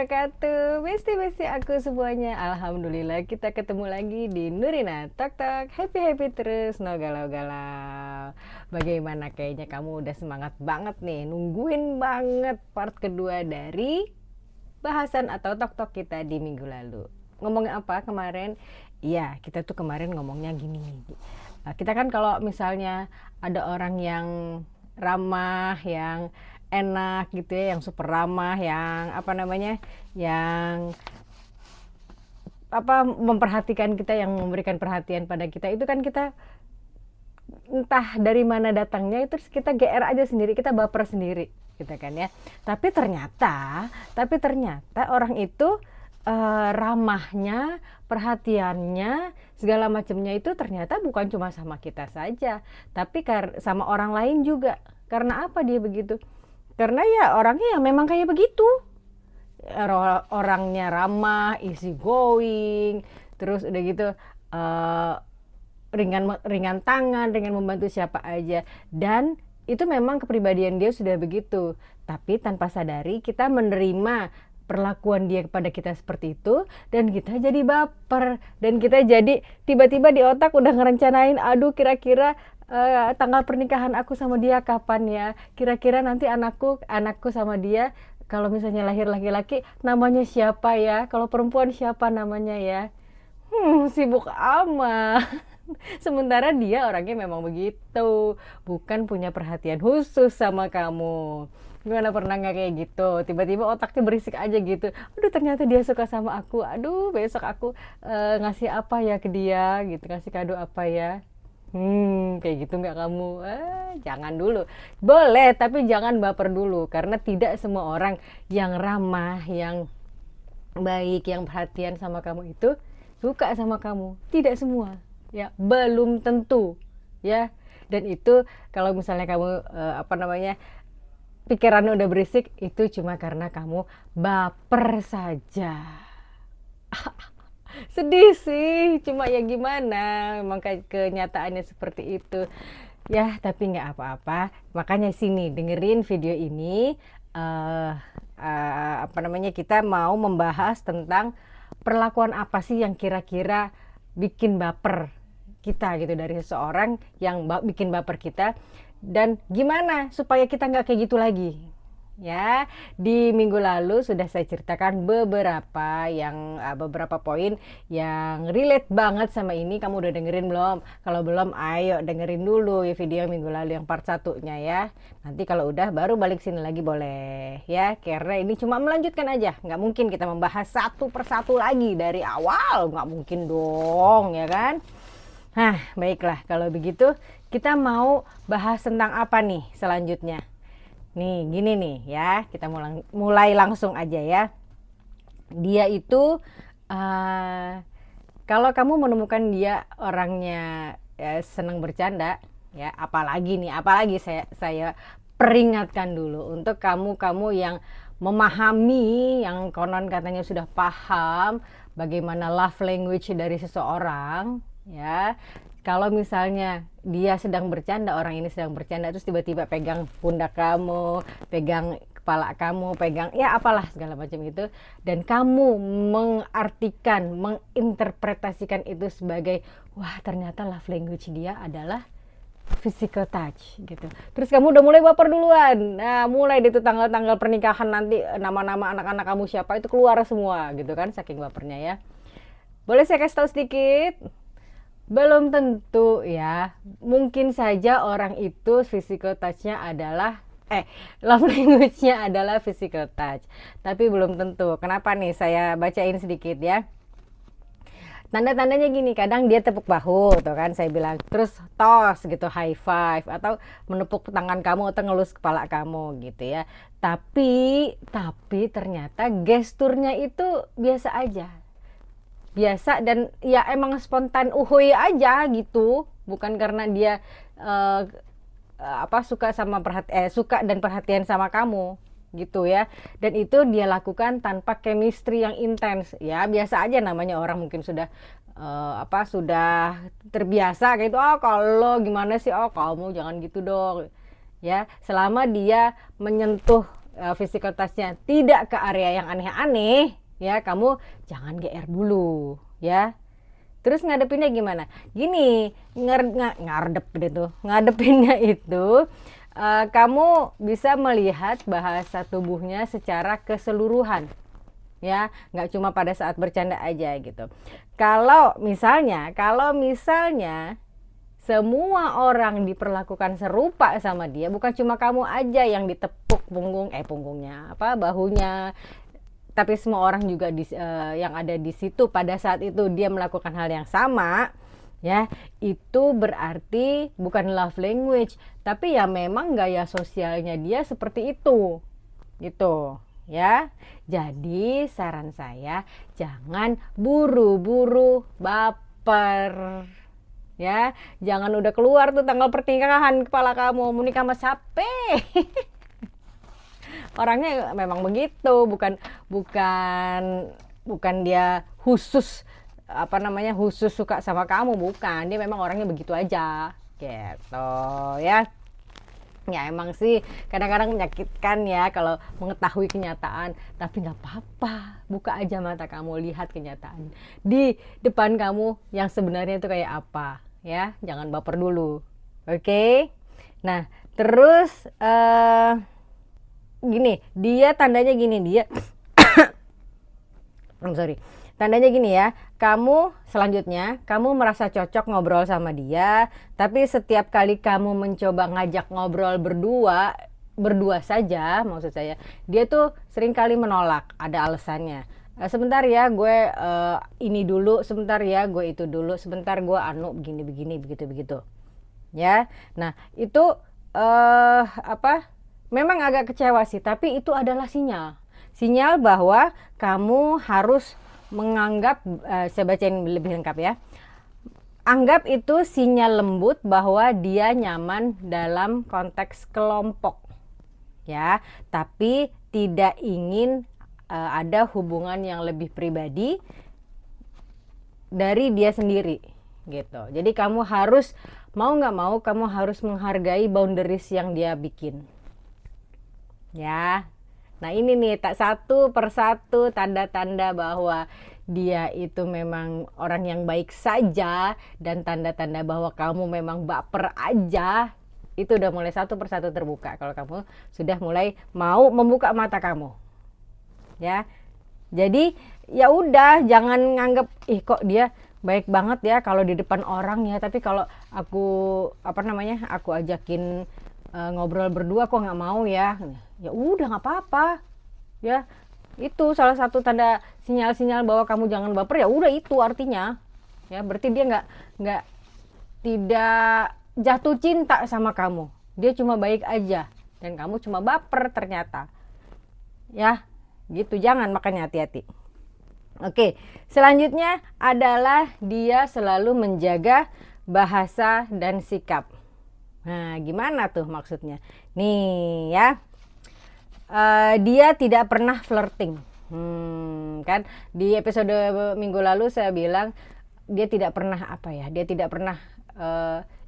wabarakatuh. Besti-besti aku semuanya. Alhamdulillah kita ketemu lagi di Nurina Tok Tok. Happy terus, no galau-galau. Bagaimana, kayaknya kamu udah semangat banget nih, nungguin banget part kedua dari bahasan atau Tok Tok kita di minggu lalu. Ngomongin apa kemarin? Iya, kita tuh kemarin ngomongnya gini nih. Kita kan kalau misalnya ada orang yang ramah, yang enak gitu ya, yang super ramah, yang yang memperhatikan kita, yang memberikan perhatian pada kita, itu kan kita entah dari mana datangnya, itu kita GR aja sendiri, kita baper sendiri gitu kan ya. Tapi ternyata orang itu ramahnya, perhatiannya, segala macamnya itu ternyata bukan cuma sama kita saja, tapi sama orang lain juga. Karena apa dia begitu? Karena ya orangnya yang memang kayak begitu. Orangnya ramah, easy going, terus udah gitu ringan tangan dengan membantu siapa aja, dan itu memang kepribadian dia sudah begitu. Tapi tanpa sadari kita menerima perlakuan dia kepada kita seperti itu, dan kita jadi baper, dan kita jadi tiba-tiba di otak udah ngerencanain, aduh kira-kira tanggal pernikahan aku sama dia kapan ya, kira-kira nanti anakku sama dia kalau misalnya lahir laki-laki namanya siapa ya, kalau perempuan siapa namanya ya. Sibuk amat. Sementara dia orangnya memang begitu, bukan punya perhatian khusus sama kamu. Gimana, pernah nggak kayak gitu? Tiba-tiba otaknya berisik aja gitu. Aduh, ternyata dia suka sama aku. Aduh, besok aku ngasih apa ya ke dia gitu, ngasih kado apa ya. Kayak gitu nggak kamu? Jangan dulu. Boleh, tapi jangan baper dulu. Karena tidak semua orang yang ramah, yang baik, yang perhatian sama kamu itu suka sama kamu. Tidak semua. Ya, belum tentu. Ya, dan itu kalau misalnya kamu pikirannya udah berisik, itu cuma karena kamu baper saja. Sedih sih, cuma ya gimana, memang kenyataannya seperti itu ya. Tapi nggak apa-apa, makanya sini dengerin video ini. Kita mau membahas tentang perlakuan apa sih yang kira-kira bikin baper kita gitu, dari seseorang yang bikin baper kita, dan gimana supaya kita nggak kayak gitu lagi. Ya, di minggu lalu sudah saya ceritakan beberapa poin yang relate banget sama ini. Kamu udah dengerin belum? Kalau belum, ayo dengerin dulu ya video minggu lalu yang part 1-nya ya. Nanti kalau udah baru balik sini lagi boleh ya, karena ini cuma melanjutkan aja. Nggak mungkin kita membahas satu persatu lagi dari awal, nggak mungkin dong ya kan. Nah, baiklah, kalau begitu kita mau bahas tentang apa nih selanjutnya? Nih, gini nih ya, kita mulai langsung aja ya. Dia itu, kalau kamu menemukan dia orangnya senang bercanda, ya, apalagi saya peringatkan dulu untuk kamu yang memahami, yang konon katanya sudah paham bagaimana love language dari seseorang, ya. Kalau misalnya dia sedang bercanda, orang ini sedang bercanda, terus tiba-tiba pegang pundak kamu, pegang kepala kamu, pegang ya apalah segala macam itu, dan kamu mengartikan, menginterpretasikan itu sebagai, wah ternyata love language dia adalah physical touch gitu. Terus kamu udah mulai baper duluan. Nah, mulai itu tanggal-tanggal pernikahan nanti, nama-nama anak-anak kamu siapa itu keluar semua gitu kan, saking bapernya ya. Boleh saya kasih tahu sedikit? Belum tentu ya, mungkin saja orang itu physical touch-nya adalah love language-nya adalah physical touch, tapi belum tentu. Kenapa nih, saya bacain sedikit ya. Tanda-tandanya gini, kadang dia tepuk bahu tuh kan, saya bilang, terus tos gitu, high five, atau menepuk tangan kamu atau ngelus kepala kamu gitu ya. Tapi ternyata gesturnya itu biasa aja. Biasa, dan ya emang spontan uhuy aja gitu, bukan karena dia suka dan perhatian sama kamu gitu ya. Dan itu dia lakukan tanpa chemistry yang intens ya, biasa aja, namanya orang mungkin sudah sudah terbiasa kayak itu. Kalau gimana sih, kamu jangan gitu dong ya. Selama dia menyentuh physical touch-nya tidak ke area yang aneh-aneh, ya kamu jangan GR dulu, ya. Terus ngadepinnya gimana? Gini, ngadepinnya itu kamu bisa melihat bahasa tubuhnya secara keseluruhan, ya, nggak cuma pada saat bercanda aja gitu. Kalau misalnya semua orang diperlakukan serupa sama dia, bukan cuma kamu aja yang ditepuk punggungnya, bahunya, tapi semua orang juga yang ada di situ pada saat itu dia melakukan hal yang sama, ya, itu berarti bukan love language, tapi ya memang gaya sosialnya dia seperti itu, gitu, ya. Jadi saran saya jangan buru-buru baper, ya. Jangan udah keluar tuh tanggal pernikahan kepala kamu mau nikah sama siapa. Orangnya memang begitu, bukan dia khusus khusus suka sama kamu, bukan. Dia memang orangnya begitu aja, gitu, ya. Ya emang sih kadang-kadang menyakitkan ya kalau mengetahui kenyataan, tapi nggak apa-apa, buka aja mata kamu, lihat kenyataan di depan kamu yang sebenarnya itu kayak apa, ya. Jangan baper dulu, oke? Nah terus gini, dia tandanya gini, tandanya gini ya, kamu selanjutnya kamu merasa cocok ngobrol sama dia, tapi setiap kali kamu mencoba ngajak ngobrol berdua saja, maksud saya, dia tuh sering kali menolak, ada alasannya. Sebentar ya gue ini dulu, sebentar ya gue itu dulu, sebentar gue begini begitu, ya. Nah itu memang agak kecewa sih, tapi itu adalah sinyal bahwa kamu harus menganggap, saya bacain lebih lengkap ya. Anggap itu sinyal lembut bahwa dia nyaman dalam konteks kelompok, ya, tapi tidak ingin ada hubungan yang lebih pribadi dari dia sendiri, gitu. Jadi kamu harus mau nggak mau kamu harus menghargai boundaries yang dia bikin, ya. Nah ini nih tak satu persatu tanda-tanda bahwa dia itu memang orang yang baik saja, dan tanda-tanda bahwa kamu memang baper aja, itu udah mulai satu persatu terbuka kalau kamu sudah mulai mau membuka mata kamu, ya. Jadi ya udah, jangan nganggep kok dia baik banget ya kalau di depan orang ya, tapi kalau aku aku ajakin ngobrol berdua kok nggak mau ya. Ya udah nggak apa-apa, ya. Itu salah satu tanda sinyal-sinyal bahwa kamu jangan baper, ya udah itu artinya, ya berarti dia tidak jatuh cinta sama kamu, dia cuma baik aja dan kamu cuma baper ternyata, ya gitu. Jangan, makanya hati-hati. Oke, selanjutnya adalah dia selalu menjaga bahasa dan sikap. Nah gimana tuh maksudnya nih, ya. Dia tidak pernah flirting, kan di episode minggu lalu saya bilang dia tidak pernah dia tidak pernah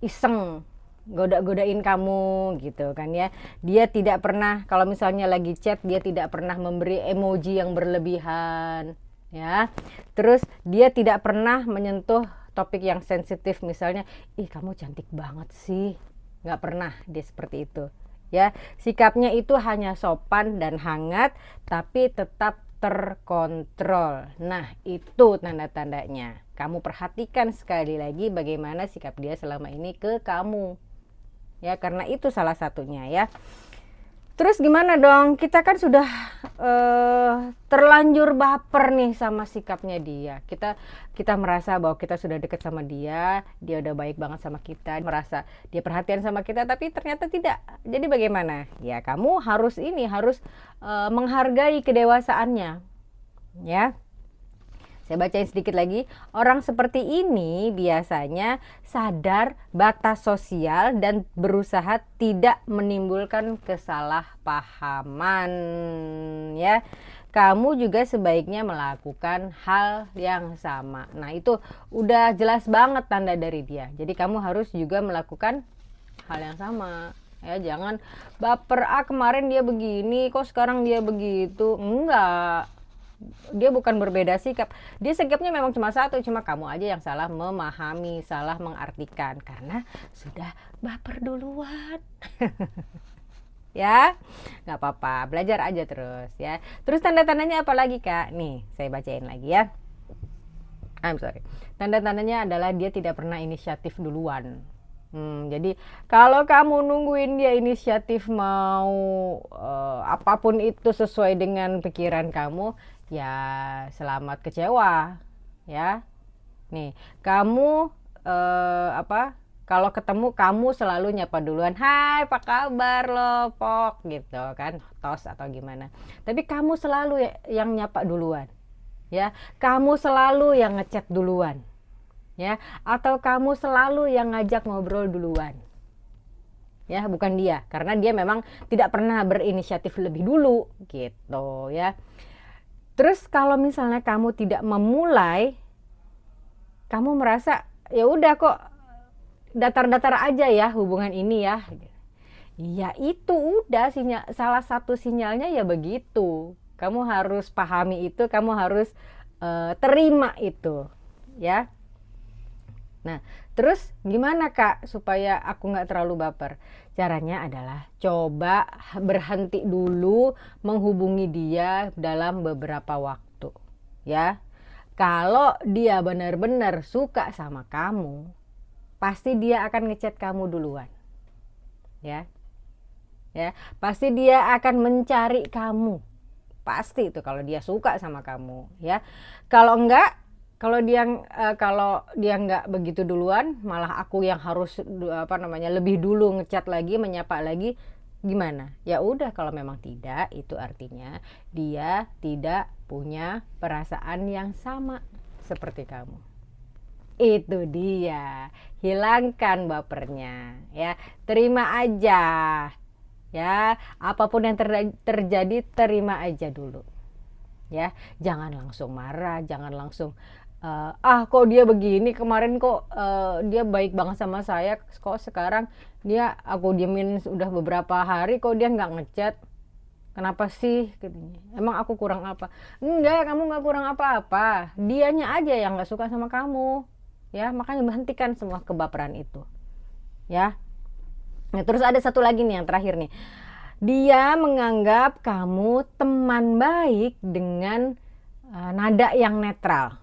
iseng godain kamu gitu kan, ya. Dia tidak pernah, kalau misalnya lagi chat, dia tidak pernah memberi emoji yang berlebihan, ya. Terus dia tidak pernah menyentuh topik yang sensitif, misalnya kamu cantik banget sih, nggak pernah dia seperti itu, ya. Sikapnya itu hanya sopan dan hangat, tapi tetap terkontrol. Nah itu tanda-tandanya. Kamu perhatikan sekali lagi bagaimana sikap dia selama ini ke kamu, ya, karena itu salah satunya, ya. Terus gimana dong, kita kan sudah terlanjur baper nih sama sikapnya dia. Kita merasa bahwa kita sudah dekat sama dia udah baik banget sama kita, merasa dia perhatian sama kita, tapi ternyata tidak. Jadi bagaimana? Ya kamu harus menghargai kedewasaannya, ya. Saya bacain sedikit lagi. Orang seperti ini biasanya sadar batas sosial dan berusaha tidak menimbulkan kesalahpahaman, ya. Kamu juga sebaiknya melakukan hal yang sama. Nah itu udah jelas banget tanda dari dia. Jadi kamu harus juga melakukan hal yang sama, Ya, jangan baper, kemarin dia begini, kok sekarang dia begitu. Enggak. Dia bukan berbeda sikap. Dia sikapnya memang cuma satu, cuma kamu aja yang salah memahami, salah mengartikan karena sudah baper duluan. Ya, nggak apa-apa, belajar aja terus ya. Terus tanda-tandanya apa lagi, Kak? Nih, saya bacain lagi ya. I'm sorry. Tanda-tandanya adalah dia tidak pernah inisiatif duluan. Jadi kalau kamu nungguin dia inisiatif mau apapun itu sesuai dengan pikiran kamu, ya selamat kecewa ya. Nih, kamu kalau ketemu kamu selalu nyapa duluan, hai apa kabar lo pok gitu kan, tos atau gimana. Tapi kamu selalu yang nyapa duluan ya, kamu selalu yang ngechat duluan ya, atau kamu selalu yang ngajak ngobrol duluan ya, bukan dia, karena dia memang tidak pernah berinisiatif lebih dulu gitu ya. Terus kalau misalnya kamu tidak memulai, kamu merasa ya udah kok datar-datar aja ya hubungan ini ya, ya itu udah salah satu sinyalnya ya begitu. Kamu harus pahami itu, kamu harus terima itu ya. Nah, terus gimana Kak supaya aku nggak terlalu baper? Caranya adalah coba berhenti dulu menghubungi dia dalam beberapa waktu. Ya, kalau dia benar-benar suka sama kamu, pasti dia akan ngechat kamu duluan. Ya, pasti dia akan mencari kamu. Pasti itu kalau dia suka sama kamu. Ya, kalau enggak. Kalau dia nggak begitu duluan, malah aku yang harus lebih dulu ngechat lagi, menyapa lagi, gimana? Ya udah, kalau memang tidak, itu artinya dia tidak punya perasaan yang sama seperti kamu. Itu dia, hilangkan bapernya, ya, terima aja, ya, apapun yang terjadi terima aja dulu, ya, jangan langsung marah, jangan langsung kok dia begini, kemarin kok dia baik banget sama saya, kok sekarang aku diemin udah beberapa hari kok dia nggak ngechat, kenapa sih katanya, emang aku kurang apa? Enggak, kamu nggak kurang apa-apa, dianya aja yang nggak suka sama kamu ya, makanya hentikan semua kebaperan itu ya. Nah, terus ada satu lagi nih yang terakhir nih, dia menganggap kamu teman baik dengan nada yang netral.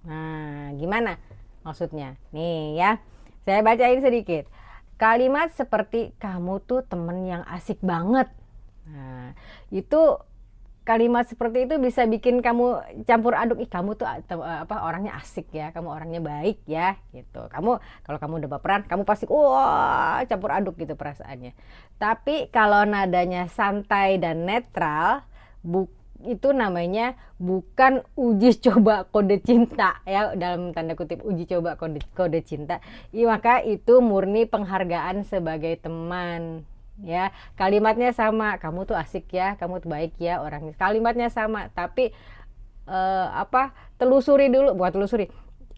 Nah, gimana maksudnya? Nih ya, saya bacain sedikit. Kalimat seperti kamu tuh temen yang asik banget. Nah, itu kalimat seperti itu bisa bikin kamu campur aduk. Kamu tuh orangnya asik ya, kamu orangnya baik ya, gitu. Kalau kamu udah baperan, kamu pasti campur aduk gitu perasaannya. Tapi kalau nadanya santai dan netral, itu namanya bukan uji coba kode cinta ya, dalam tanda kutip uji coba kode cinta ya, maka itu murni penghargaan sebagai teman ya. Kalimatnya sama, kamu tuh asik ya, kamu tuh baik ya orangnya, kalimatnya sama, tapi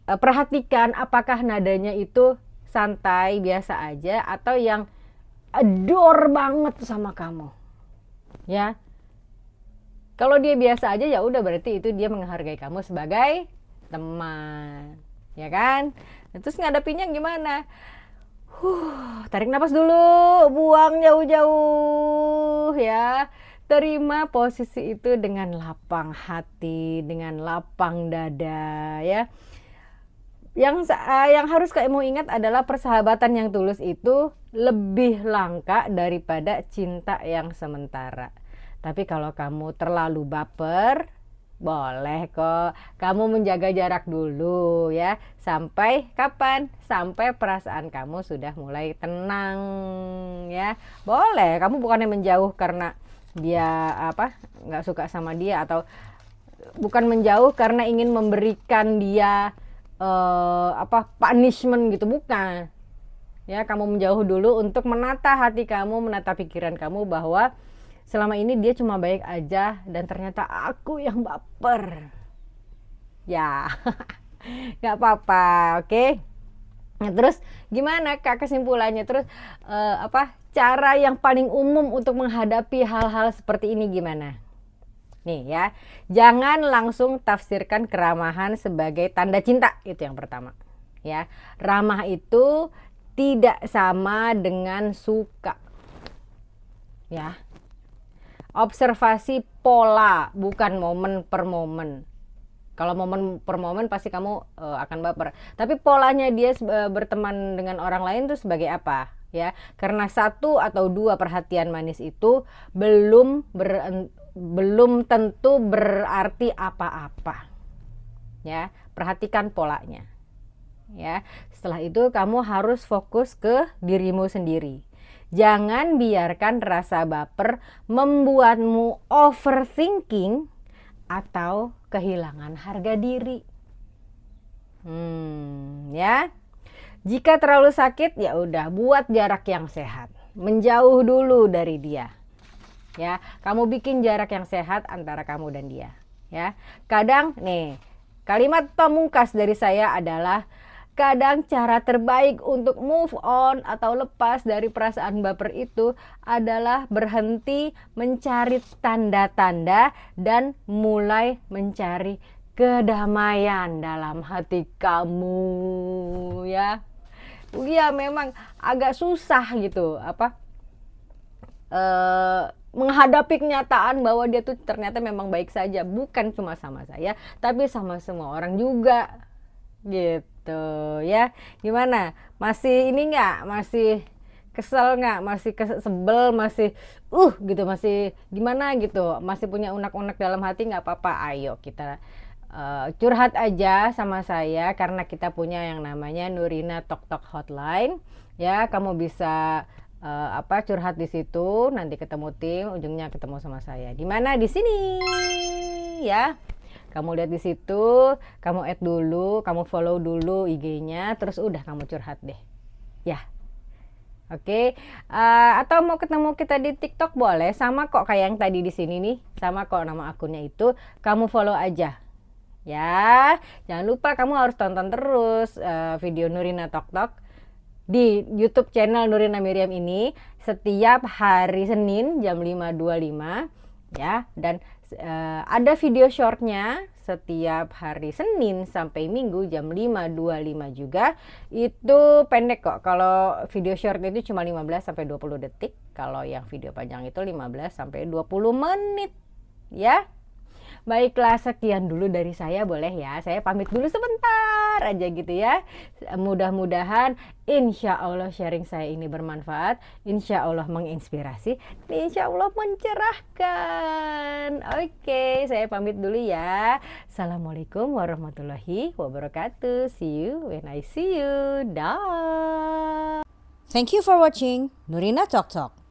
perhatikan apakah nadanya itu santai biasa aja atau yang adore banget sama kamu ya. Kalau dia biasa aja ya udah, berarti itu dia menghargai kamu sebagai teman, ya kan? Terus ngadepinnya gimana? Tarik nafas dulu, buang jauh-jauh ya. Terima posisi itu dengan lapang hati, dengan lapang dada ya. Yang harus kamu ingat adalah persahabatan yang tulus itu lebih langka daripada cinta yang sementara. Tapi kalau kamu terlalu baper, boleh kok kamu menjaga jarak dulu ya. Sampai kapan? Sampai perasaan kamu sudah mulai tenang ya. Boleh, kamu bukannya menjauh karena dia nggak suka sama dia, atau bukan menjauh karena ingin memberikan dia punishment gitu, bukan. Ya, kamu menjauh dulu untuk menata hati kamu, menata pikiran kamu bahwa selama ini dia cuma baik aja dan ternyata aku yang baper. Ya, nggak apa-apa, oke? Nah, terus gimana Kak kesimpulannya? Terus cara yang paling umum untuk menghadapi hal-hal seperti ini gimana? Nih ya, jangan langsung tafsirkan keramahan sebagai tanda cinta, itu yang pertama. Ya, ramah itu tidak sama dengan suka. Ya. Observasi pola, bukan momen per momen. Kalau momen per momen pasti kamu akan baper. Tapi polanya dia berteman dengan orang lain tuh sebagai apa? Ya, karena 1 atau 2 perhatian manis itu belum tentu berarti apa-apa. Ya, perhatikan polanya. Ya, setelah itu kamu harus fokus ke dirimu sendiri. Jangan biarkan rasa baper membuatmu overthinking atau kehilangan harga diri. Ya. Jika terlalu sakit, ya udah buat jarak yang sehat. Menjauh dulu dari dia. Ya, kamu bikin jarak yang sehat antara kamu dan dia. Ya. Kadang nih, kalimat pamungkas dari saya adalah kadang cara terbaik untuk move on atau lepas dari perasaan baper itu adalah berhenti mencari tanda-tanda dan mulai mencari kedamaian dalam hati kamu ya. Ya memang agak susah gitu menghadapi kenyataan bahwa dia tuh ternyata memang baik saja, bukan cuma sama saya tapi sama semua orang juga gitu ya. Gimana, masih ini nggak, masih kesel nggak, masih sebel, masih gitu, masih gimana gitu, masih punya unek-unek dalam hati? Nggak apa-apa, ayo kita curhat aja sama saya karena kita punya yang namanya Nurina Tok Tok Hotline ya. Kamu bisa curhat di situ, nanti ketemu tim, ujungnya ketemu sama saya. Di mana? Di sini ya. Kamu lihat di situ, kamu add dulu, kamu follow dulu IG-nya, terus udah kamu curhat deh. Ya. Oke. Atau mau ketemu kita di TikTok boleh, sama kok kayak yang tadi di sini nih, sama kok nama akunnya itu, kamu follow aja. Ya. Jangan lupa kamu harus tonton terus video Nurina Tok Tok di YouTube channel Nurina Miriam ini setiap hari Senin jam 5.25 ya, dan ada video shortnya setiap hari Senin sampai Minggu jam 5.25 juga. Itu pendek kok. Kalau video short itu cuma 15 sampai 20 detik. Kalau yang video panjang itu 15 sampai 20 menit ya. Baiklah, sekian dulu dari saya, boleh ya. Saya pamit dulu sebentar aja gitu ya. Mudah-mudahan insya Allah sharing saya ini bermanfaat, insya Allah menginspirasi, insya Allah mencerahkan. Oke, saya pamit dulu ya. Assalamualaikum warahmatullahi wabarakatuh. See you when I see you. Dah. Thank you for watching Nurina Tok Tok.